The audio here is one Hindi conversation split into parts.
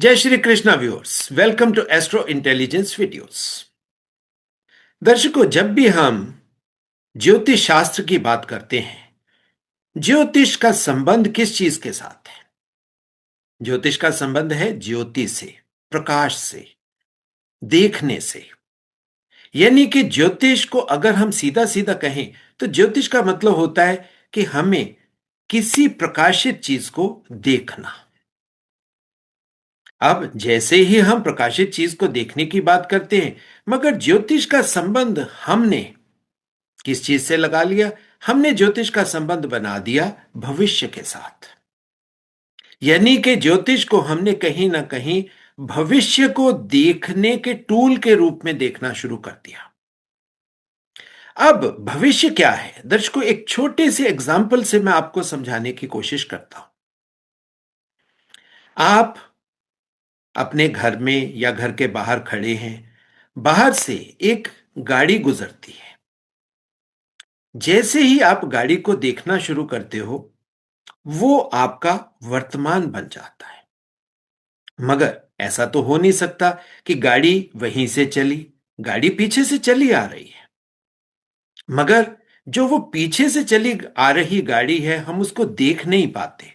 जय Shri Krishna viewers, welcome to astro intelligence videos. दर्शकों, जब भी हम ज्योतिष शास्त्र की बात करते हैं, ज्योतिष का संबंध किस चीज के साथ है? ज्योतिष का संबंध है ज्योति से, प्रकाश से, देखने से। यानी कि ज्योतिष को अगर हम सीधा सीधा कहें तो ज्योतिष का मतलब होता है कि हमें किसी प्रकाशित चीज को देखना। अब जैसे ही हम प्रकाशित चीज को देखने की बात करते हैं, मगर ज्योतिष का संबंध हमने किस चीज से लगा लिया? हमने ज्योतिष का संबंध बना दिया भविष्य के साथ। यानी कि ज्योतिष को हमने कहीं ना कहीं भविष्य को देखने के टूल के रूप में देखना शुरू कर दिया। अब भविष्य क्या है दर्शकों, एक छोटे से एग्जाम्पल से मैं आपको समझाने की कोशिश करता हूं। आप अपने घर में या घर के बाहर खड़े हैं, बाहर से एक गाड़ी गुजरती है। जैसे ही आप गाड़ी को देखना शुरू करते हो, वो आपका वर्तमान बन जाता है। मगर ऐसा तो हो नहीं सकता कि गाड़ी वहीं से चली, गाड़ी पीछे से चली आ रही है। मगर जो वो पीछे से चली आ रही गाड़ी है, हम उसको देख नहीं पाते।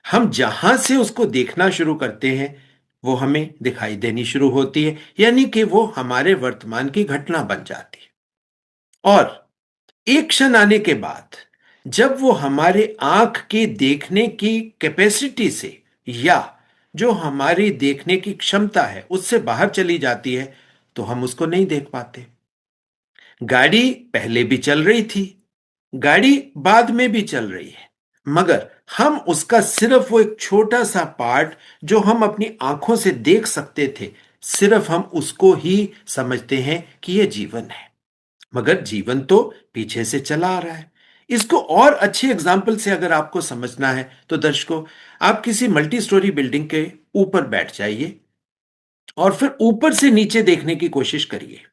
हम जहां से उसको देखना शुरू करते हैं, वो हमें दिखाई देनी शुरू होती है, यानी कि वो हमारे वर्तमान की घटना बन जाती है। और एक क्षण आने के बाद जब वो हमारे आंख की देखने की कैपेसिटी से या जो हमारी देखने की क्षमता है उससे बाहर चली जाती है, तो हम उसको नहीं देख पाते। गाड़ी पहले भी चल रही थी, गाड़ी बाद में भी चल रही है, मगर हम उसका सिर्फ वो एक छोटा सा पार्ट जो हम अपनी आंखों से देख सकते थे, सिर्फ हम उसको ही समझते हैं कि यह जीवन है। मगर जीवन तो पीछे से चला आ रहा है। इसको और अच्छे एग्जाम्पल से अगर आपको समझना है तो दर्शकों, आप किसी मल्टी स्टोरी बिल्डिंग के ऊपर बैठ जाइए और फिर ऊपर से नीचे देखने की कोशिश करिए।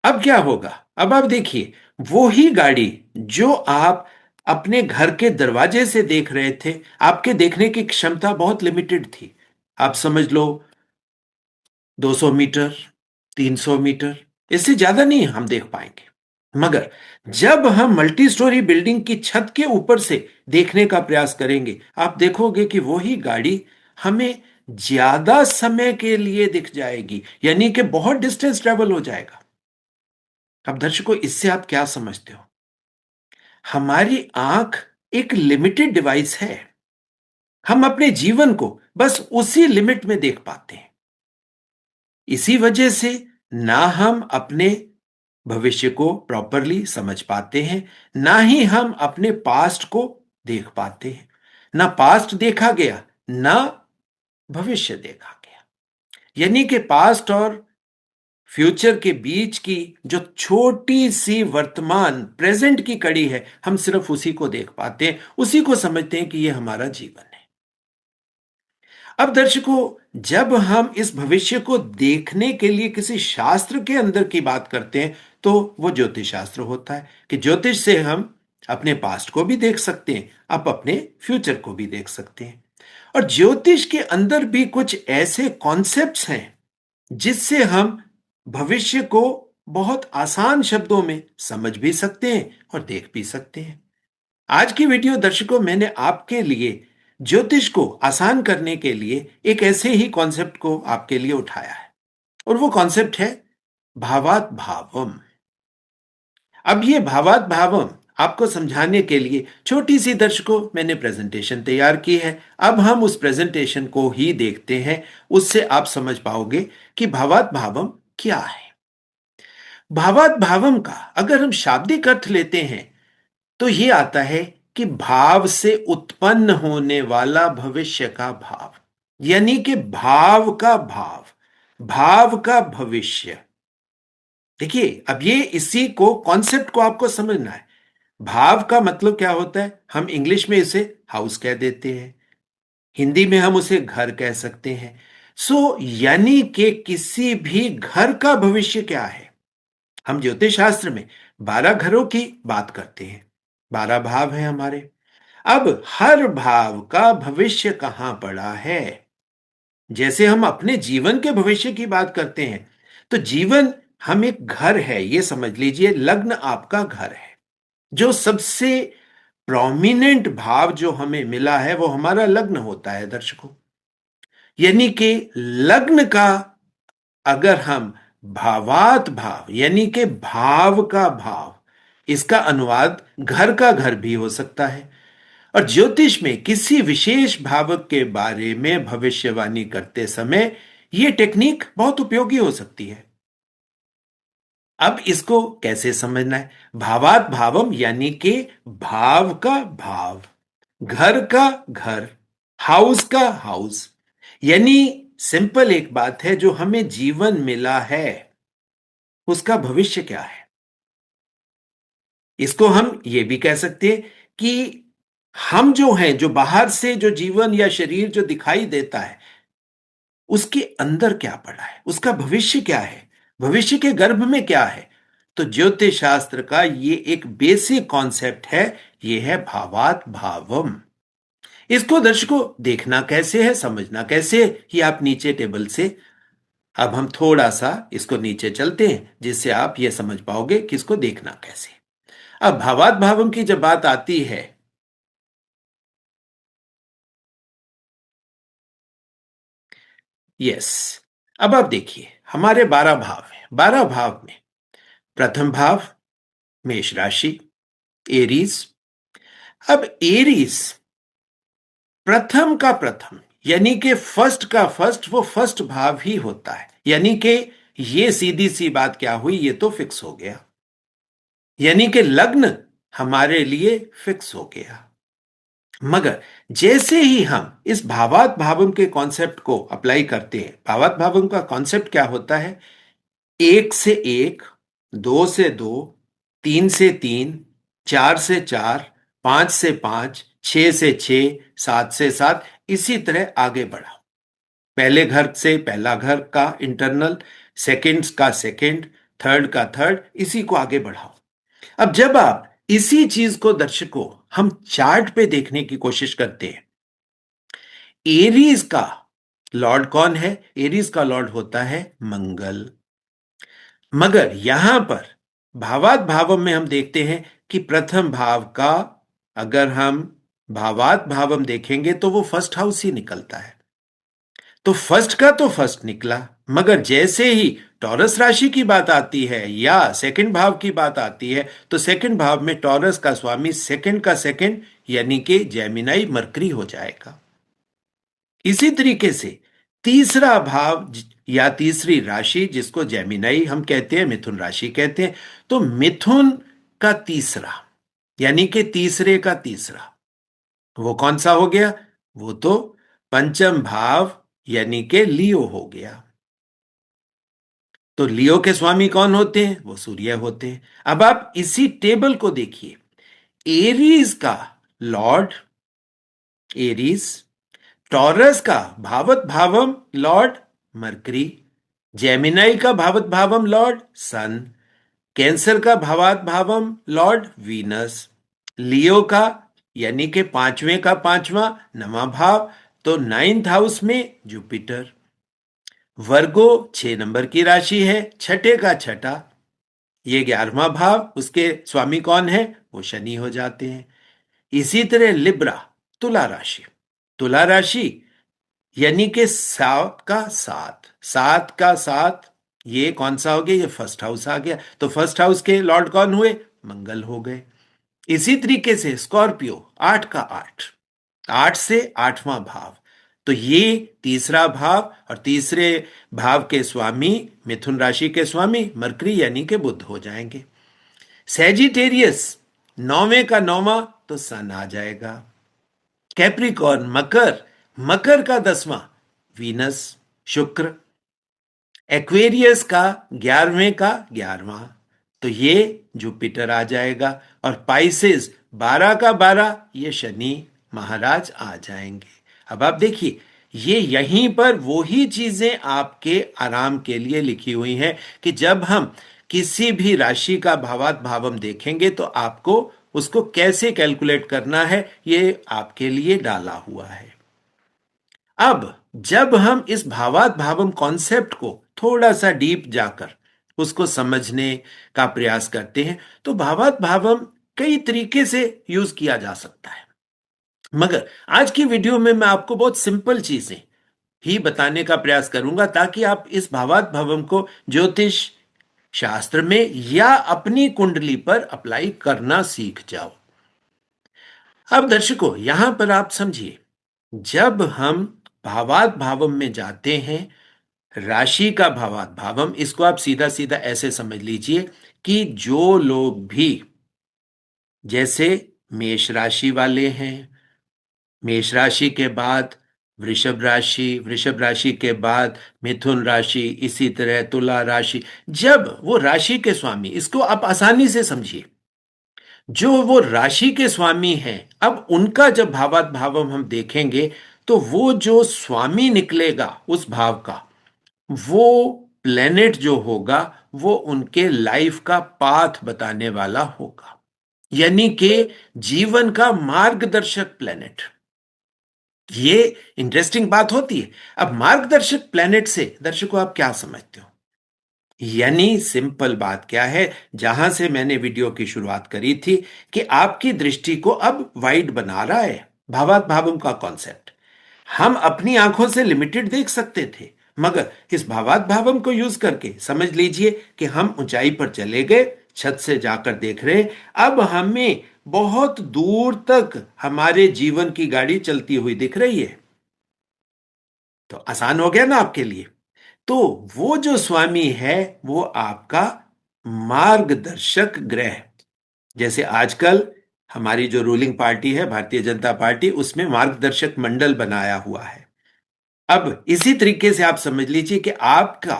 अब क्या होगा? अब आप देखिए, वो ही गाड़ी जो आप अपने घर के दरवाजे से देख रहे थे, आपके देखने की क्षमता बहुत लिमिटेड थी। आप समझ लो 200 मीटर, 300 मीटर, इससे ज्यादा नहीं हम देख पाएंगे। मगर जब हम मल्टी स्टोरी बिल्डिंग की छत के ऊपर से देखने का प्रयास करेंगे, आप देखोगे कि वही गाड़ी हमें ज्यादा समय के लिए दिख जाएगी, यानी कि बहुत डिस्टेंस ट्रेवल हो जाएगा। अब दर्शकों, इससे आप क्या समझते हो? हमारी आंख एक लिमिटेड डिवाइस है। हम अपने जीवन को बस उसी लिमिट में देख पाते हैं। इसी वजह से ना हम अपने भविष्य को प्रॉपरली समझ पाते हैं, ना ही हम अपने पास्ट को देख पाते हैं। ना पास्ट देखा गया, ना भविष्य देखा गया। यानी कि पास्ट और फ्यूचर के बीच की जो छोटी सी वर्तमान प्रेजेंट की कड़ी है, हम सिर्फ उसी को देख पाते हैं, उसी को समझते हैं कि यह हमारा जीवन है। अब दर्शकों, जब हम इस भविष्य को देखने के लिए किसी शास्त्र के अंदर की बात करते हैं, तो वो ज्योतिष शास्त्र होता है कि ज्योतिष से हम अपने पास्ट को भी देख सकते हैं, आप अपने फ्यूचर को भी देख सकते हैं। और ज्योतिष के अंदर भी कुछ ऐसे कॉन्सेप्ट्स हैं जिससे हम भविष्य को बहुत आसान शब्दों में समझ भी सकते हैं और देख भी सकते हैं। आज की वीडियो दर्शकों, मैंने आपके लिए ज्योतिष को आसान करने के लिए एक ऐसे ही कॉन्सेप्ट को आपके लिए उठाया है, और वो कॉन्सेप्ट है भावात भावम। अब ये भावात भावम आपको समझाने के लिए छोटी सी दर्शकों मैंने प्रेजेंटेशन तैयार की है। अब हम उस प्रेजेंटेशन को ही देखते हैं, उससे आप समझ पाओगे कि भावात भावम क्या है। भावात भावम का अगर हम शाब्दिक अर्थ लेते हैं तो ये आता है कि भाव से उत्पन्न होने वाला भविष्य का भाव, यानी कि भाव का भाव, भाव का भविष्य। देखिए, अब ये इसी को कॉन्सेप्ट को आपको समझना है। भाव का मतलब क्या होता है? हम इंग्लिश में इसे हाउस कह देते हैं, हिंदी में हम उसे घर कह सकते हैं। यानी कि किसी भी घर का भविष्य क्या है? हम ज्योतिष शास्त्र में 12 घरों की बात करते हैं, 12 भाव हैं हमारे। अब हर भाव का भविष्य कहां पड़ा है। जैसे हम अपने जीवन के भविष्य की बात करते हैं, तो जीवन हम एक घर है, ये समझ लीजिए, लग्न आपका घर है। जो सबसे प्रोमिनेंट भाव जो हमें मिला है वो हमारा लग्न होता है दर्शकों। यानी कि लग्न का, अगर हम भावात भाव यानी कि भाव का भाव, इसका अनुवाद घर का घर भी हो सकता है। और ज्योतिष में किसी विशेष भावक के बारे में भविष्यवाणी करते समय यह टेक्निक बहुत उपयोगी हो सकती है। अब इसको कैसे समझना है? भावात भावम यानी कि भाव का भाव, घर का घर, हाउस का हाउस। यानी सिंपल एक बात है, जो हमें जीवन मिला है उसका भविष्य क्या है। इसको हम ये भी कह सकते हैं कि हम जो हैं, जो बाहर से जो जीवन या शरीर जो दिखाई देता है, उसके अंदर क्या पड़ा है, उसका भविष्य क्या है, भविष्य के गर्भ में क्या है। तो ज्योतिष शास्त्र का ये एक बेसिक कॉन्सेप्ट है, ये है भावात भावम। इसको दर्शकों देखना कैसे है, समझना कैसे है, ये आप नीचे टेबल से, अब हम थोड़ा सा इसको नीचे चलते हैं जिससे आप ये समझ पाओगे कि इसको देखना कैसे। अब भावात भावम की जब बात आती है, यस, अब आप देखिए हमारे 12 भाव हैं। 12 भाव में प्रथम भाव मेष राशि, एरीज। अब एरीज प्रथम का प्रथम यानी कि फर्स्ट का फर्स्ट, वो फर्स्ट भाव ही होता है। यानी कि ये सीधी सी बात क्या हुई, ये तो फिक्स हो गया। यानी कि लग्न हमारे लिए फिक्स हो गया। मगर जैसे ही हम इस भावात भावम के कॉन्सेप्ट को अप्लाई करते हैं, भावात भावम का कॉन्सेप्ट क्या होता है? एक से एक, दो से दो, तीन से तीन, चार से चार, पांच से पांच, छह से छह, सात से सात, इसी तरह आगे बढ़ाओ। पहले घर से पहला घर का इंटरनल, सेकंड का सेकंड, थर्ड का थर्ड, इसी को आगे बढ़ाओ। अब जब आप इसी चीज को दर्शकों हम चार्ट पे देखने की कोशिश करते हैं, एरीज का लॉर्ड कौन है? एरीज का लॉर्ड होता है मंगल। मगर यहां पर भावात भावम में हम देखते हैं कि प्रथम भाव का, अगर हम भावात भावम देखेंगे तो वो फर्स्ट हाउस ही निकलता है। तो फर्स्ट का तो फर्स्ट निकला, मगर जैसे ही टॉरस राशि की बात आती है या सेकंड भाव की बात आती है, तो सेकंड भाव में टॉरस का स्वामी सेकंड का सेकंड यानी कि जेमिनाई मरकरी हो जाएगा। इसी तरीके से तीसरा भाव या तीसरी राशि, जिसको जेमिनाई हम कहते हैं, मिथुन राशि कहते हैं, तो मिथुन का तीसरा यानी कि तीसरे का तीसरा, वो कौन सा हो गया? वो तो पंचम भाव यानी कि लियो हो गया। तो लियो के स्वामी कौन होते हैं? वो सूर्य होते हैं। अब आप इसी टेबल को देखिए, एरीज का लॉर्ड एरीज, टॉरस का भावत भावम लॉर्ड मरकरी, जेमिनाई का भावत भावम लॉर्ड सन, कैंसर का भावात भावम लॉर्ड वीनस, लियो का यानी कि पांचवें का पांचवा नवा भाव, तो नाइन्थ हाउस में जुपिटर, वर्गो 6 नंबर की राशि है, छठे का छठा, ये 11वां भाव, उसके स्वामी कौन है? वो शनि हो जाते हैं। इसी तरह लिब्रा तुला राशि, तुला राशि यानी कि सात का सात, सात का सात, ये कौन सा हो गया? ये फर्स्ट हाउस आ गया। तो फर्स्ट हाउस के लॉर्ड कौन हुए? मंगल हो गए। इसी तरीके से स्कॉर्पियो 8 का 8, 8 से 8वां भाव, तो ये तीसरा भाव, और तीसरे भाव के स्वामी, मिथुन राशि के स्वामी मरकरी यानी कि बुध हो जाएंगे। सैजिटेरियस 9वें का 9वां, तो सन आ जाएगा। कैप्रिकॉर्न मकर, मकर का 10वां वीनस शुक्र, एक्वेरियस का 11वें का 11वां, तो ये जुपिटर आ जाएगा। और पाइसेस 12 का 12, ये शनि महाराज आ जाएंगे। अब आप देखिए, ये यहीं पर वो ही चीजें आपके आराम के लिए लिखी हुई हैं कि जब हम किसी भी राशि का भावात भावम देखेंगे तो आपको उसको कैसे कैलकुलेट करना है ये आपके लिए डाला हुआ है। अब जब हम इस भावात भावम कॉन्सेप्ट को थोड़ा सा डीप जाकर उसको समझने का प्रयास करते हैं तो भावात भावम कई तरीके से यूज किया जा सकता है, मगर आज की वीडियो में मैं आपको बहुत सिंपल चीजें ही बताने का प्रयास करूंगा ताकि आप इस भावात भावम को ज्योतिष शास्त्र में या अपनी कुंडली पर अप्लाई करना सीख जाओ। अब दर्शकों यहां पर आप समझिए, जब हम भावात भावम में जाते हैं, राशि का भावात भावम, इसको आप सीधा सीधा ऐसे समझ लीजिए कि जो लोग भी जैसे मेष राशि वाले हैं, मेष राशि के बाद वृषभ राशि, वृषभ राशि के बाद मिथुन राशि, इसी तरह तुला राशि, जब वो राशि के स्वामी, इसको आप आसानी से समझिए, जो वो राशि के स्वामी हैं, अब उनका जब भावात भावम हम देखेंगे तो वो जो स्वामी निकलेगा उस भाव का, वो प्लेनेट जो होगा वो उनके लाइफ का पाथ बताने वाला होगा, यानी कि जीवन का मार्गदर्शक प्लेनेट। ये इंटरेस्टिंग बात होती है। अब मार्गदर्शक प्लेनेट से दर्शकों आप क्या समझते हो? यानी सिंपल बात क्या है, जहां से मैंने वीडियो की शुरुआत करी थी कि आपकी दृष्टि को अब वाइड बना रहा है भावात भावम का कॉन्सेप्ट। हम अपनी आंखों से लिमिटेड देख सकते थे, मगर इस भावात भावम को यूज करके समझ लीजिए कि हम ऊंचाई पर चले गए, छत से जाकर देख रहे हैं, अब हमें बहुत दूर तक हमारे जीवन की गाड़ी चलती हुई दिख रही है। तो आसान हो गया ना आपके लिए। तो वो जो स्वामी है वो आपका मार्गदर्शक ग्रह, जैसे आजकल हमारी जो रूलिंग पार्टी है भारतीय जनता पार्टी, उसमें मार्गदर्शक मंडल बनाया हुआ है। अब इसी तरीके से आप समझ लीजिए कि आपका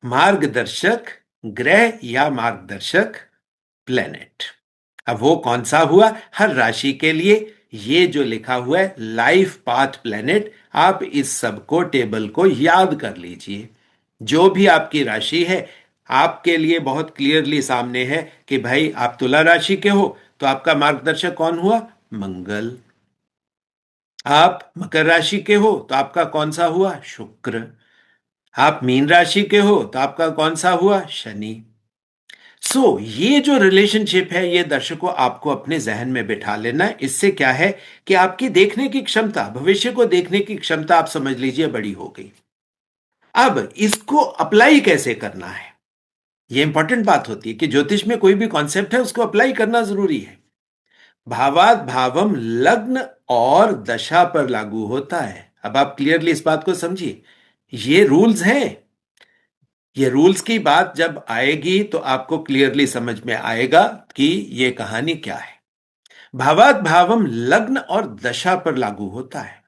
मार्गदर्शक ग्रह या मार्गदर्शक प्लेनेट, अब वो कौन सा हुआ हर राशि के लिए, ये जो लिखा हुआ है लाइफ पाथ प्लेनेट, आप इस सब को टेबल को याद कर लीजिए। जो भी आपकी राशि है आपके लिए बहुत क्लियरली सामने है कि भाई आप तुला राशि के हो तो आपका मार्गदर्शक कौन हुआ? मंगल। आप मकर राशि के हो तो आपका कौन सा हुआ? शुक्र। आप मीन राशि के हो तो आपका कौन सा हुआ? शनि। ये जो रिलेशनशिप है ये दर्शकों आपको अपने जहन में बिठा लेना है। इससे क्या है कि आपकी देखने की क्षमता, भविष्य को देखने की क्षमता आप समझ लीजिए बड़ी हो गई। अब इसको अप्लाई कैसे करना है, ये इंपॉर्टेंट बात होती है कि ज्योतिष में कोई भी कॉन्सेप्ट है उसको अप्लाई करना जरूरी है। भावात भावम लग्न और दशा पर लागू होता है। अब आप क्लियरली इस बात को समझिए, ये रूल्स हैं। ये रूल्स की बात जब आएगी तो आपको क्लियरली समझ में आएगा कि ये कहानी क्या है। भावात भावम लग्न और दशा पर लागू होता है,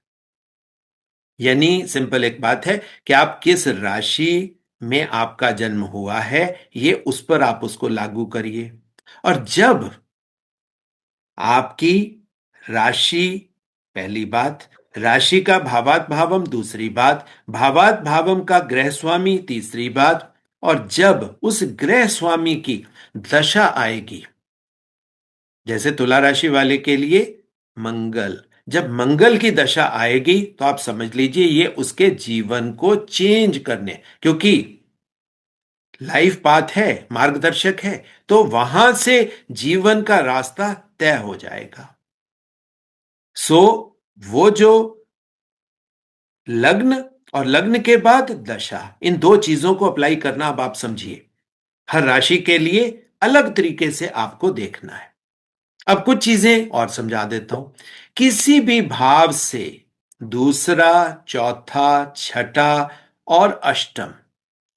यानी सिंपल एक बात है कि आप किस राशि में आपका जन्म हुआ है ये उस पर आप उसको लागू करिए। और जब आपकी राशि, पहली बात, राशि का भावात भावम दूसरी बात, भावात भावम का ग्रह स्वामी तीसरी बात, और जब उस ग्रह स्वामी की दशा आएगी, जैसे तुला राशि वाले के लिए मंगल, जब मंगल की दशा आएगी तो आप समझ लीजिए ये उसके जीवन को चेंज करने, क्योंकि लाइफ पाथ है, मार्गदर्शक है, तो वहां से जीवन का रास्ता तय हो जाएगा। सो वो जो लग्न और लग्न के बाद दशा, इन दो चीजों को अप्लाई करना अब आप समझिए, हर राशि के लिए अलग तरीके से आपको देखना है। अब कुछ चीजें और समझा देता हूं। किसी भी भाव से दूसरा, चौथा, छठा और अष्टम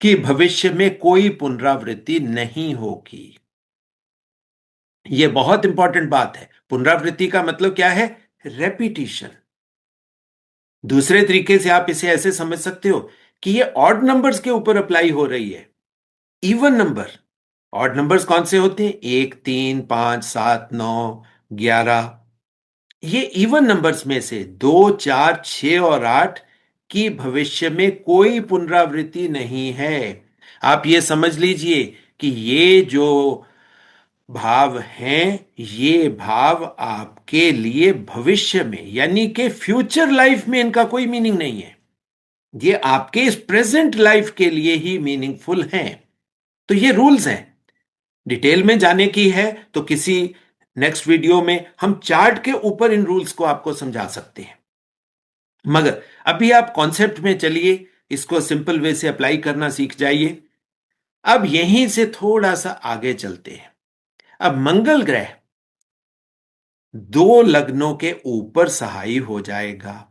की भविष्य में कोई पुनरावृत्ति नहीं होगी। यह बहुत इंपॉर्टेंट बात है। पुनरावृत्ति का मतलब क्या है? रेपिटिशन। दूसरे तरीके से आप इसे ऐसे समझ सकते हो कि ये ऑड नंबर्स के ऊपर अप्लाई हो रही है। इवन नंबर, ऑड नंबर्स कौन से होते हैं? 1, 3, 5, 7, 9, 11। ये इवन नंबर्स में से 2, 4, 6 और 8 की भविष्य में कोई पुनरावृत्ति नहीं है। आप ये समझ लीजिए कि ये जो भाव हैं, ये भाव आपके लिए भविष्य में यानी कि फ्यूचर लाइफ में इनका कोई मीनिंग नहीं है। ये आपके इस प्रेजेंट लाइफ के लिए ही मीनिंगफुल हैं। तो ये रूल्स हैं। डिटेल में जाने की है तो किसी नेक्स्ट वीडियो में हम चार्ट के ऊपर इन रूल्स को आपको समझा सकते हैं, मगर अभी आप कॉन्सेप्ट में चलिए, इसको सिंपल वे से अप्लाई करना सीख जाइए। अब यहीं से थोड़ा सा आगे चलते हैं। अब मंगल ग्रह दो लग्नों के ऊपर सहाई हो जाएगा।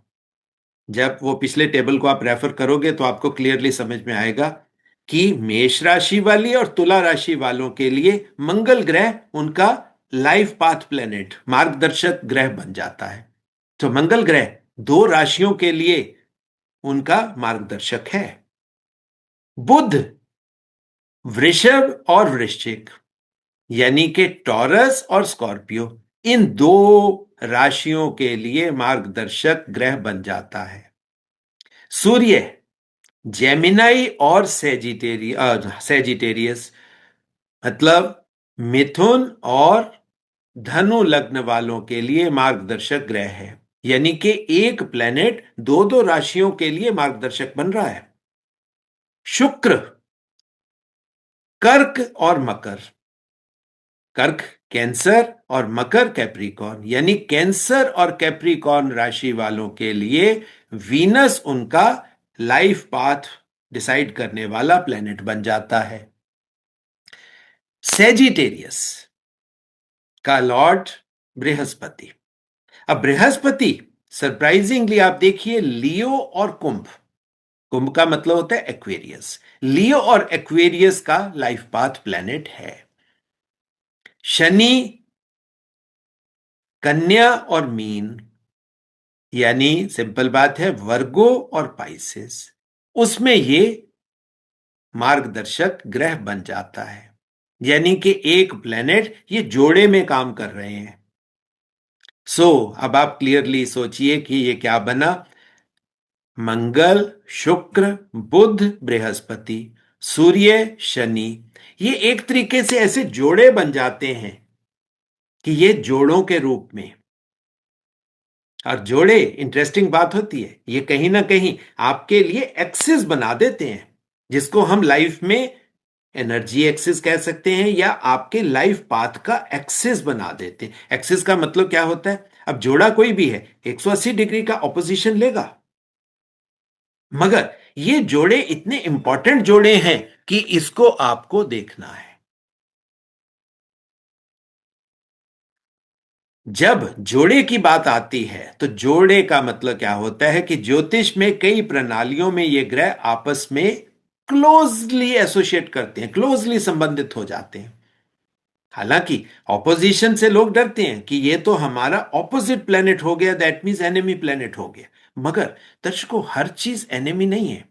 जब वो पिछले टेबल को आप रेफर करोगे तो आपको क्लियरली समझ में आएगा कि मेष राशि वाली और तुला राशि वालों के लिए मंगल ग्रह उनका लाइफ पाथ प्लेनेट, मार्गदर्शक ग्रह बन जाता है। तो मंगल ग्रह दो राशियों के लिए उनका मार्गदर्शक है। बुध वृषभ और वृश्चिक यानी कि टॉरस और स्कॉर्पियो, इन दो राशियों के लिए मार्गदर्शक ग्रह बन जाता है। सूर्य जेमिनाई और सेजिटेरियस मतलब मिथुन और धनु लग्न वालों के लिए मार्गदर्शक ग्रह है। यानी कि एक प्लेनेट दो दो राशियों के लिए मार्गदर्शक बन रहा है। शुक्र कर्क और मकर, कर्क कैंसर और मकर कैप्रिकॉर्न, यानी कैंसर और कैप्रिकॉर्न राशि वालों के लिए वीनस उनका लाइफ पाथ डिसाइड करने वाला प्लेनेट बन जाता है। सेजिटेरियस का लॉर्ड बृहस्पति। अब बृहस्पति सरप्राइजिंगली आप देखिए लियो और कुंभ, कुंभ का मतलब होता है एक्वेरियस, लियो और एक्वेरियस का लाइफ पाथ प्लेनेट है। शनि कन्या और मीन, यानी सिंपल बात है वर्गो और पाइसेस, उसमें ये मार्गदर्शक ग्रह बन जाता है। यानी कि एक प्लेनेट ये जोड़े में काम कर रहे हैं। अब आप क्लियरली सोचिए कि ये क्या बना। मंगल शुक्र बुध बृहस्पति सूर्य शनि, ये एक तरीके से ऐसे जोड़े बन जाते हैं कि ये जोड़ों के रूप में। और जोड़े इंटरेस्टिंग बात होती है, ये कहीं ना कहीं आपके लिए एक्सिस बना देते हैं, जिसको हम लाइफ में एनर्जी एक्सिस कह सकते हैं या आपके लाइफ पाथ का एक्सिस बना देते हैं। एक्सिस का मतलब क्या होता है, अब जोड़ा कोई भी है 180 डिग्री का ऑपोजिशन लेगा, मगर ये जोड़े इतने इंपॉर्टेंट जोड़े हैं कि इसको आपको देखना है। जब जोड़े की बात आती है तो जोड़े का मतलब क्या होता है कि ज्योतिष में कई प्रणालियों में ये ग्रह आपस में क्लोजली एसोसिएट करते हैं, क्लोजली संबंधित हो जाते हैं। हालांकि ऑपोजिशन से लोग डरते हैं कि ये तो हमारा ऑपोजिट प्लेनेट हो गया, दैट मीन्स एनिमी प्लेनेट हो गया, मगर दर्शकों हर चीज एनिमी नहीं है।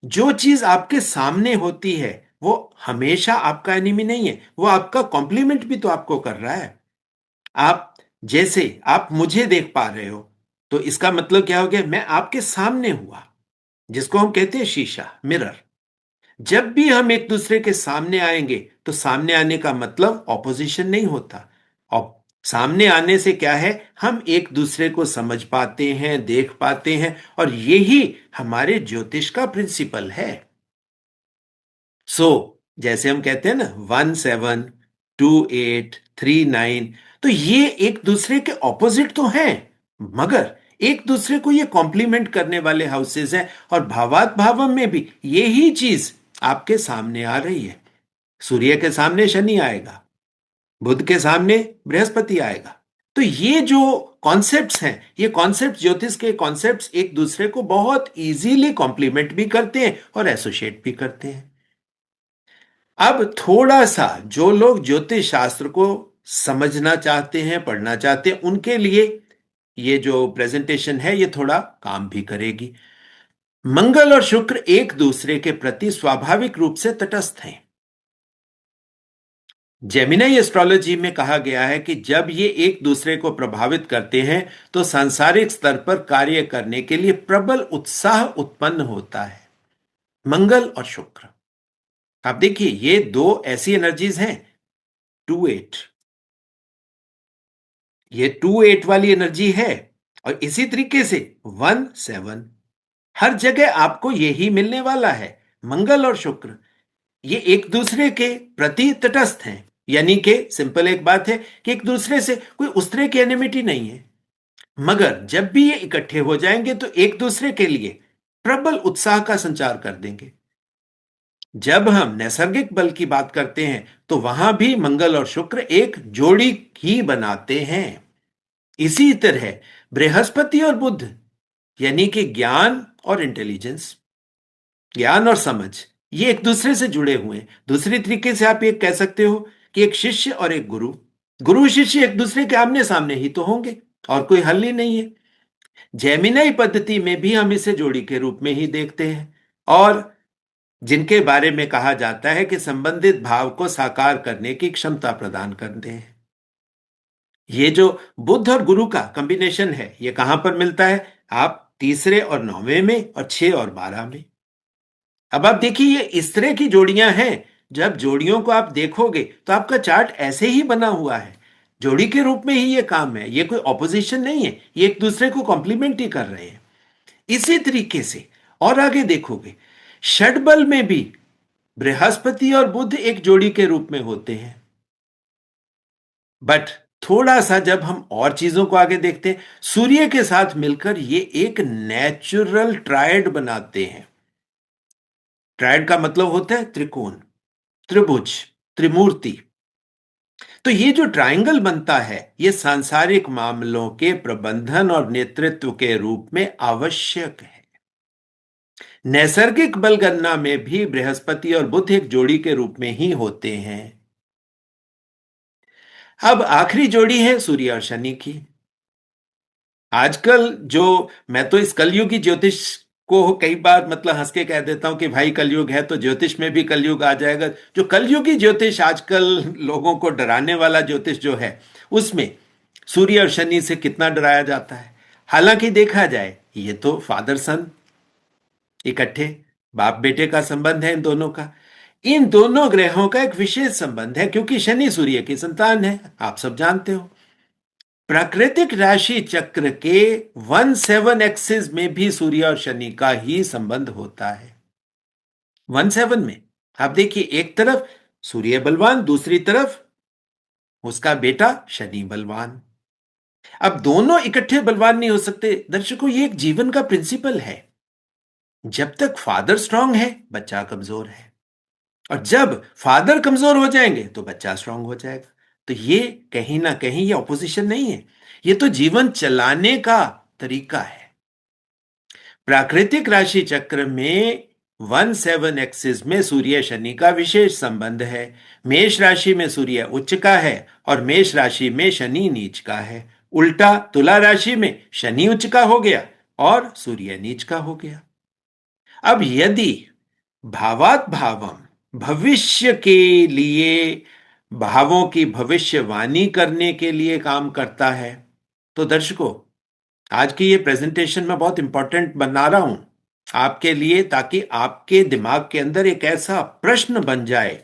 जो चीज आपके सामने होती है वो हमेशा आपका एनिमी नहीं है, वो आपका कॉम्प्लीमेंट भी तो आपको कर रहा है। आप जैसे आप मुझे देख पा रहे हो तो इसका मतलब क्या हो गया, मैं आपके सामने हुआ, जिसको हम कहते हैं शीशा, मिरर। जब भी हम एक दूसरे के सामने आएंगे तो सामने आने का मतलब ऑपोजिशन नहीं होता। और सामने आने से क्या है, हम एक दूसरे को समझ पाते हैं, देख पाते हैं, और यही हमारे ज्योतिष का प्रिंसिपल है। जैसे हम कहते हैं ना 172839, तो ये एक दूसरे के ऑपोजिट तो हैं, मगर एक दूसरे को ये कॉम्प्लीमेंट करने वाले हाउसेस हैं। और भावात भावम में भी यही चीज आपके सामने आ रही है। सूर्य के सामने शनि आएगा, बुध के सामने बृहस्पति आएगा। तो ये जो कॉन्सेप्ट्स हैं, ये कॉन्सेप्ट ज्योतिष के कॉन्सेप्ट्स एक दूसरे को बहुत इजीली कॉम्प्लीमेंट भी करते हैं और एसोसिएट भी करते हैं। अब थोड़ा सा जो लोग ज्योतिष शास्त्र को समझना चाहते हैं, पढ़ना चाहते हैं, उनके लिए ये जो प्रेजेंटेशन है ये थोड़ा काम भी करेगी। मंगल और शुक्र एक दूसरे के प्रति स्वाभाविक रूप से तटस्थ हैं। जेमिनाई एस्ट्रोलॉजी में कहा गया है कि जब ये एक दूसरे को प्रभावित करते हैं तो सांसारिक स्तर पर कार्य करने के लिए प्रबल उत्साह उत्पन्न होता है। मंगल और शुक्र, आप देखिए ये दो ऐसी एनर्जीज हैं 2 8। ये 2 8 वाली एनर्जी है। और इसी तरीके से 1 7, हर जगह आपको यही मिलने वाला है। मंगल और शुक्र ये एक दूसरे के प्रति तटस्थ हैं, यानी कि सिंपल एक बात है कि एक दूसरे से कोई उस तरह की एनिमिटी नहीं है। मगर जब भी ये इकट्ठे हो जाएंगे तो एक दूसरे के लिए प्रबल उत्साह का संचार कर देंगे। जब हम नैसर्गिक बल की बात करते हैं तो वहां भी मंगल और शुक्र एक जोड़ी ही बनाते हैं। इसी तरह बृहस्पति और बुध, यानी कि ज्ञान और इंटेलिजेंस, ज्ञान और समझ, ये एक दूसरे से जुड़े हुए हैं। दूसरी तरीके से आप ये कह सकते हो कि एक शिष्य और एक गुरु, गुरु शिष्य एक दूसरे के आमने सामने ही तो होंगे, और कोई हल ही नहीं है। जेमिनाई पद्धति में भी हम इसे जोड़ी के रूप में ही देखते हैं, और जिनके बारे में कहा जाता है कि संबंधित भाव को साकार करने की क्षमता प्रदान करते हैं। ये जो बुध और गुरु का कॉम्बिनेशन है, ये कहां पर मिलता है? आप तीसरे और 9वें में, और 6 और 12 में। अब आप देखिए ये इस तरह की जोड़ियां हैं। जब जोड़ियों को आप देखोगे तो आपका चार्ट ऐसे ही बना हुआ है, जोड़ी के रूप में ही ये काम है। ये कोई ऑपोजिशन नहीं है, ये एक दूसरे को कॉम्प्लीमेंट ही कर रहे हैं। इसी तरीके से और आगे देखोगे, षडबल में भी बृहस्पति और बुध एक जोड़ी के रूप में होते हैं। बट थोड़ा सा जब हम और चीजों को आगे देखते हैं, सूर्य के साथ मिलकर ये एक नेचुरल ट्रायड बनाते हैं। ट्रायड का मतलब होता है त्रिकोण, त्रिभुज, त्रिमूर्ति। तो ये जो ट्रायंगल बनता है, ये सांसारिक मामलों के प्रबंधन और नेतृत्व के रूप में आवश्यक है। नैसर्गिक बल गणना में भी बृहस्पति और बुध एक जोड़ी के रूप में ही होते हैं। अब आखिरी जोड़ी है सूर्य और शनि की। आजकल जो, मैं तो इस कलयुगी ज्योतिष को कई बार मतलब हंस के कह देता हूं कि भाई कलयुग है तो ज्योतिष में भी कलयुग आ जाएगा। जो कलयुगी ज्योतिष आजकल लोगों को डराने वाला ज्योतिष जो है, उसमें सूर्य और शनि से कितना डराया जाता है। हालांकि देखा जाए ये तो फादर सन इकट्ठे, बाप बेटे का संबंध है इन दोनों का। इन दोनों ग्रहों का एक विशेष संबंध है क्योंकि शनि सूर्य की संतान है, आप सब जानते हो। प्राकृतिक राशि चक्र के 1 7 एक्सिस में भी सूर्य और शनि का ही संबंध होता है। 1 7 में आप देखिए, एक तरफ सूर्य बलवान, दूसरी तरफ उसका बेटा शनि बलवान। अब दोनों इकट्ठे बलवान नहीं हो सकते। दर्शकों, ये एक जीवन का प्रिंसिपल है। जब तक फादर स्ट्रांग है, बच्चा कमजोर है, और जब फादर कमजोर हो जाएंगे तो बच्चा स्ट्रांग हो जाएगा। तो ये कहीं ना कहीं ये ऑपोजिशन नहीं है, ये तो जीवन चलाने का तरीका है। प्राकृतिक राशि चक्र में 1 7 एक्सिस में सूर्य शनि का विशेष संबंध है। मेष राशि में सूर्य उच्च का है और मेष राशि में शनि नीच का है। उल्टा तुला राशि में शनि उच्च का हो गया और सूर्य नीच का हो गया। अब यदि भावात भावम भविष्य के लिए, भावों की भविष्यवाणी करने के लिए काम करता है, तो दर्शकों, आज की ये प्रेजेंटेशन मैं बहुत इंपॉर्टेंट बना रहा हूं आपके लिए, ताकि आपके दिमाग के अंदर एक ऐसा प्रश्न बन जाए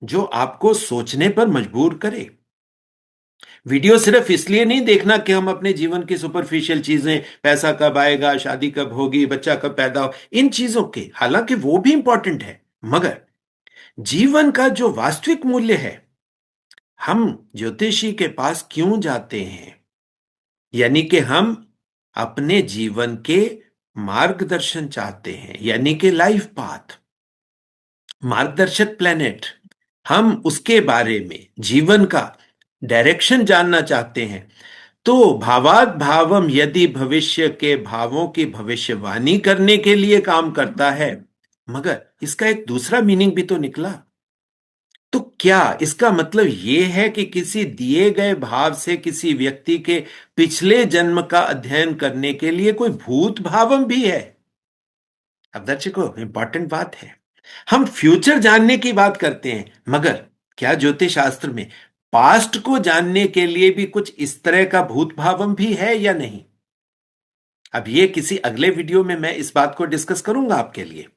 जो आपको सोचने पर मजबूर करे। वीडियो सिर्फ इसलिए नहीं देखना कि हम अपने जीवन की सुपरफिशियल चीजें, पैसा कब आएगा, शादी कब होगी, बच्चा कब पैदा हो, इन चीजों के, हालांकि वो भी इंपॉर्टेंट है, मगर जीवन का जो वास्तविक मूल्य है, हम ज्योतिषी के पास क्यों जाते हैं, यानी कि हम अपने जीवन के मार्गदर्शन चाहते हैं, यानी कि लाइफ पाथ, मार्गदर्शक प्लेनेट। हम उसके बारे में, जीवन का डायरेक्शन जानना चाहते हैं। तो भावात भावम यदि भविष्य के भावों की भविष्यवाणी करने के लिए काम करता है, मगर इसका एक दूसरा मीनिंग भी तो निकला। तो क्या इसका मतलब यह है कि किसी दिए गए भाव से किसी व्यक्ति के पिछले जन्म का अध्ययन करने के लिए कोई भूत भावम भी है? अब दर्शकों, इंपॉर्टेंट बात है, हम फ्यूचर जानने की बात करते हैं, मगर क्या ज्योतिष शास्त्र में पास्ट को जानने के लिए भी कुछ इस तरह का भूत भावम भी है या नहीं? अब ये किसी अगले वीडियो में मैं इस बात को डिस्कस करूंगा आपके लिए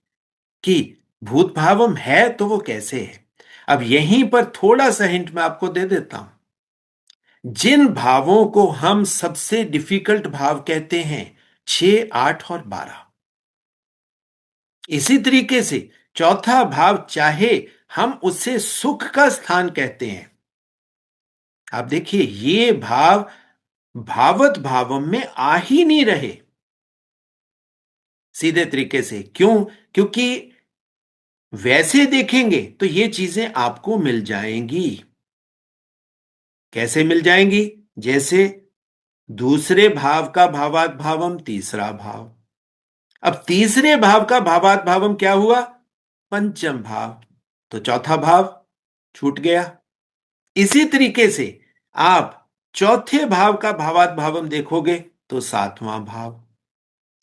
कि भूत भावम है तो वो कैसे है। अब यहीं पर थोड़ा सा हिंट मैं आपको दे देता हूं। जिन भावों को हम सबसे डिफिकल्ट भाव कहते हैं, 6, 8 और 12, इसी तरीके से चौथा भाव, चाहे हम उसे सुख का स्थान कहते हैं, आप देखिए ये भाव भावत भावम में आ ही नहीं रहे सीधे तरीके से। क्यों? क्योंकि वैसे देखेंगे तो ये चीजें आपको मिल जाएंगी। कैसे मिल जाएंगी? जैसे दूसरे भाव का भावात भावम तीसरा भाव। अब तीसरे भाव का भावात भावम क्या हुआ? पंचम भाव। तो चौथा भाव छूट गया। इसी तरीके से आप चौथे भाव का भावात भावम देखोगे तो सातवां भाव।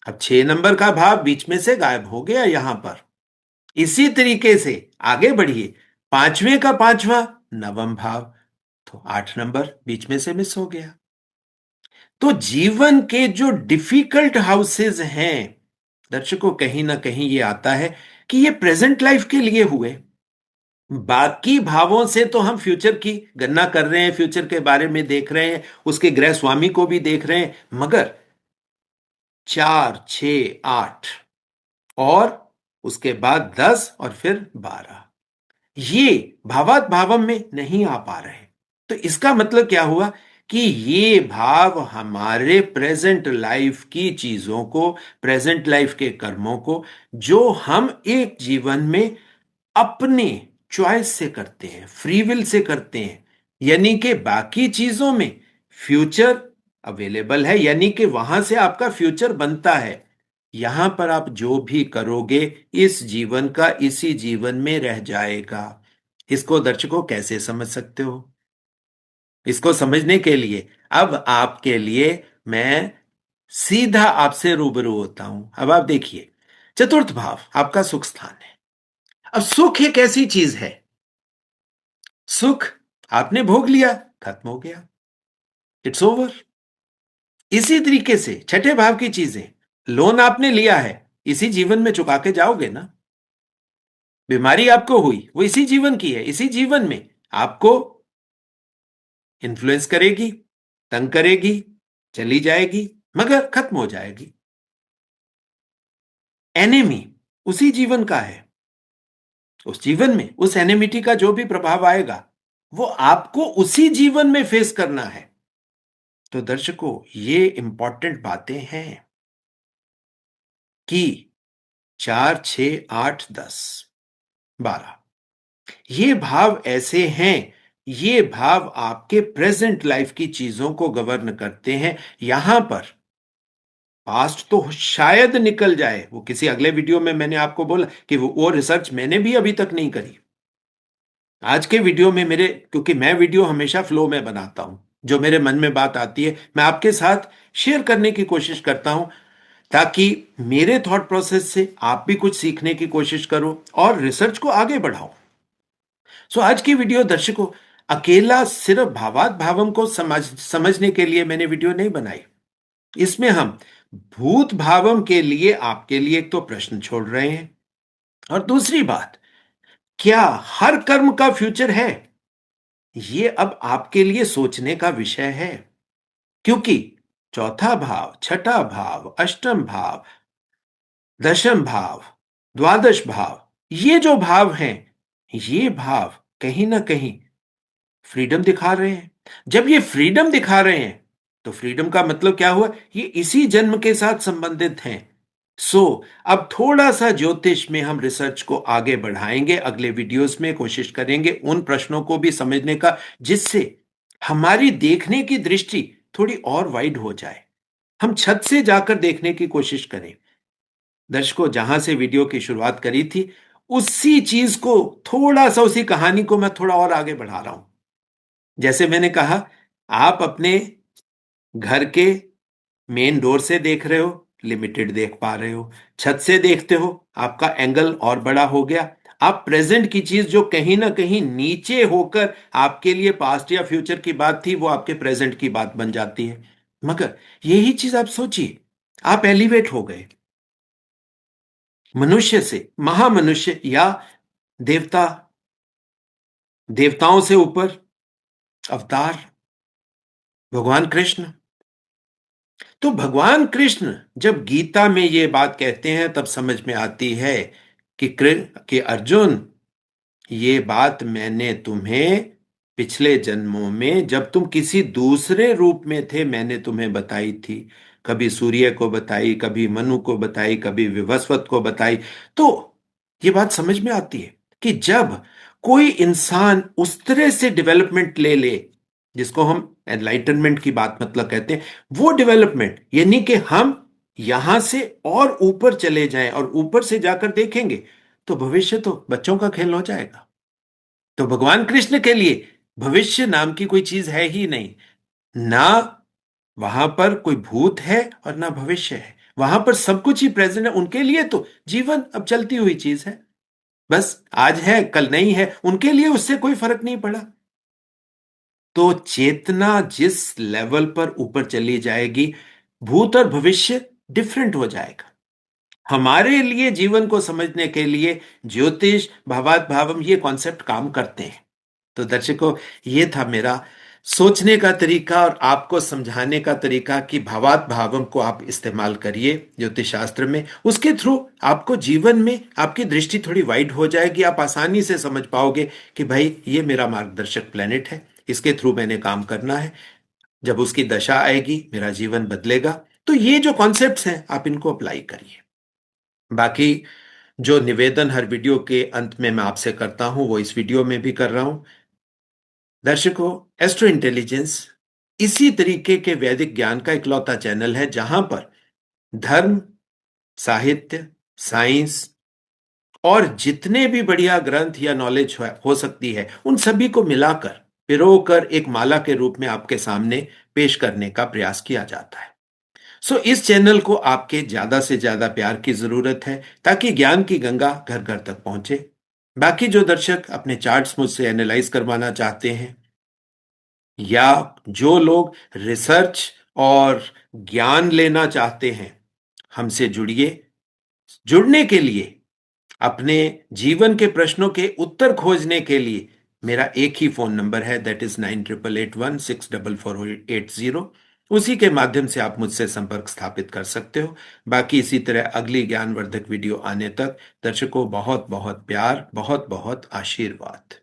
अब 6 नंबर का भाव बीच में से गायब हो गया यहां पर। इसी तरीके से आगे बढ़िए, पांचवें का पांचवा नवम भाव, तो 8 नंबर बीच में से मिस हो गया। तो जीवन के जो डिफिकल्ट हाउसेस हैं दर्शकों, कहीं ना कहीं ये आता है कि ये प्रेजेंट लाइफ के लिए हुए। बाकी भावों से तो हम फ्यूचर की गणना कर रहे हैं, फ्यूचर के बारे में देख रहे हैं, उसके ग्रह स्वामी को भी देख रहे हैं, मगर 4, 6, 8 और उसके बाद 10 और फिर 12, ये भावात भावम में नहीं आ पा रहे। तो इसका मतलब क्या हुआ कि ये भाव हमारे प्रेजेंट लाइफ की चीजों को, प्रेजेंट लाइफ के कर्मों को, जो हम एक जीवन में अपने चॉइस से करते हैं, फ्री विल से करते हैं, यानी कि बाकी चीजों में फ्यूचर अवेलेबल है, यानी कि वहां से आपका फ्यूचर बनता है। यहां पर आप जो भी करोगे इस जीवन का इसी जीवन में रह जाएगा। इसको दर्शकों कैसे समझ सकते हो? इसको समझने के लिए अब आपके लिए मैं सीधा आपसे रूबरू होता हूं। अब आप देखिए, चतुर्थ भाव आपका सुख स्थान है। अब सुख एक ऐसी चीज है, सुख आपने भोग लिया, खत्म हो गया, इट्स ओवर। इसी तरीके से छठे भाव की चीजें, लोन आपने लिया है, इसी जीवन में चुका के जाओगे ना। बीमारी आपको हुई, वो इसी जीवन की है, इसी जीवन में आपको इन्फ्लुएंस करेगी, तंग करेगी, चली जाएगी, मगर खत्म हो जाएगी। एनेमी उसी जीवन का है, उस जीवन में उस एनेमिटी का जो भी प्रभाव आएगा वो आपको उसी जीवन में फेस करना है। तो दर्शकों ये इंपॉर्टेंट बातें हैं कि 4, 6, 8, 10, 12 ये भाव ऐसे हैं, ये भाव आपके प्रेजेंट लाइफ की चीजों को गवर्न करते हैं। यहां पर पास्ट तो शायद निकल जाए, वो किसी अगले वीडियो में मैंने आपको बोला कि वो रिसर्च मैंने भी अभी तक नहीं करी। आज के वीडियो में मेरे, क्योंकि मैं वीडियो हमेशा फ्लो में बनाता हूं, जो मेरे मन में बात आती है मैं आपके साथ शेयर करने की कोशिश करता हूं, ताकि मेरे थॉट प्रोसेस से आप भी कुछ सीखने की कोशिश करो और रिसर्च को आगे बढ़ाओ। सो आज की वीडियो दर्शकों, अकेला सिर्फ भावात भावम को समझने के लिए मैंने वीडियो नहीं बनाई। इसमें हम भूत भावम के लिए आपके लिए एक तो प्रश्न छोड़ रहे हैं, और दूसरी बात, क्या हर कर्म का फ्यूचर है, ये अब आपके लिए सोचने का विषय है। क्योंकि चौथा भाव, छठा भाव, अष्टम भाव, दशम भाव, द्वादश भाव, ये जो भाव हैं, ये भाव कहीं ना कहीं फ्रीडम दिखा रहे हैं। जब ये फ्रीडम दिखा रहे हैं तो फ्रीडम का मतलब क्या हुआ? ये इसी जन्म के साथ संबंधित हैं। सो अब थोड़ा सा ज्योतिष में हम रिसर्च को आगे बढ़ाएंगे, अगले वीडियोस में कोशिश करेंगे उन प्रश्नों को भी समझने का, जिससे हमारी देखने की दृष्टि थोड़ी और वाइड हो जाए, हम छत से जाकर देखने की कोशिश करें। दर्शकों, जहां से वीडियो की शुरुआत करी थी उसी चीज को थोड़ा सा, उसी कहानी को मैं थोड़ा और आगे बढ़ा रहा हूं। जैसे मैंने कहा, आप अपने घर के मेन डोर से देख रहे हो, लिमिटेड देख पा रहे हो। छत से देखते हो, आपका एंगल और बड़ा हो गया। आप प्रेजेंट की चीज जो कहीं ना कहीं नीचे होकर आपके लिए पास्ट या फ्यूचर की बात थी, वो आपके प्रेजेंट की बात बन जाती है। मगर यही चीज आप सोचिए, आप एलिवेट हो गए, मनुष्य से महामनुष्य या देवता देवताओं से ऊपर अवतार भगवान कृष्ण। तो भगवान कृष्ण जब गीता में ये बात कहते हैं तब समझ में आती है कि अर्जुन, ये बात मैंने तुम्हें पिछले जन्मों में जब तुम किसी दूसरे रूप में थे मैंने तुम्हें बताई थी। कभी सूर्य को बताई, कभी मनु को बताई, कभी विवस्वत को बताई। तो ये बात समझ में आती है कि जब कोई इंसान उस तरह से डेवलपमेंट ले ले, जिसको हम एनलाइटनमेंट की बात मतलब कहते हैं, वो डेवलपमेंट यानी कि हम यहां से और ऊपर चले जाएं और ऊपर से जाकर देखेंगे, तो भविष्य तो बच्चों का खेल हो जाएगा। तो भगवान कृष्ण के लिए भविष्य नाम की कोई चीज है ही नहीं। ना वहां पर कोई भूत है और ना भविष्य है, वहां पर सब कुछ ही प्रेजेंट है। उनके लिए तो जीवन अब चलती हुई चीज है, बस आज है कल नहीं है, उनके लिए उससे कोई फर्क नहीं पड़ा। तो चेतना जिस लेवल पर ऊपर चली जाएगी, भूत और भविष्य डिफरेंट हो जाएगा। हमारे लिए जीवन को समझने के लिए ज्योतिष भावात भावम ये कॉन्सेप्ट काम करते हैं। तो दर्शकों, ये था मेरा सोचने का तरीका और आपको समझाने का तरीका कि भावात भावम को आप इस्तेमाल करिए ज्योतिष शास्त्र में। उसके थ्रू आपको जीवन में आपकी दृष्टि थोड़ी वाइड हो जाएगी। आप आसानी से समझ पाओगे कि भाई ये मेरा मार्गदर्शक प्लेनेट है, इसके थ्रू मैंने काम करना है। जब उसकी दशा आएगी मेरा जीवन बदलेगा। तो ये जो कॉन्सेप्ट्स हैं आप इनको अप्लाई करिए। बाकी जो निवेदन हर वीडियो के अंत में मैं आपसे करता हूं वो इस वीडियो में भी कर रहा हूं। दर्शकों, एस्ट्रो इंटेलिजेंस इसी तरीके के वैदिक ज्ञान का इकलौता चैनल है जहां पर धर्म, साहित्य, साइंस और जितने भी बढ़िया ग्रंथ या नॉलेज हो सकती है उन सभी को मिलाकर पिरोकर एक माला के रूप में आपके सामने पेश करने का प्रयास किया जाता है। इस चैनल को आपके ज्यादा से ज्यादा प्यार की जरूरत है ताकि ज्ञान की गंगा घर घर तक पहुंचे। बाकी जो दर्शक अपने चार्ट्स मुझसे एनालाइज करवाना चाहते हैं या जो लोग रिसर्च और ज्ञान लेना चाहते हैं, हमसे जुड़िए। जुड़ने के लिए, अपने जीवन के प्रश्नों के उत्तर खोजने के लिए मेरा एक ही फोन नंबर है, दैट इज 9881644880। उसी के माध्यम से आप मुझसे संपर्क स्थापित कर सकते हो। बाकी इसी तरह अगली ज्ञानवर्धक वीडियो आने तक दर्शकों बहुत बहुत प्यार, बहुत बहुत आशीर्वाद।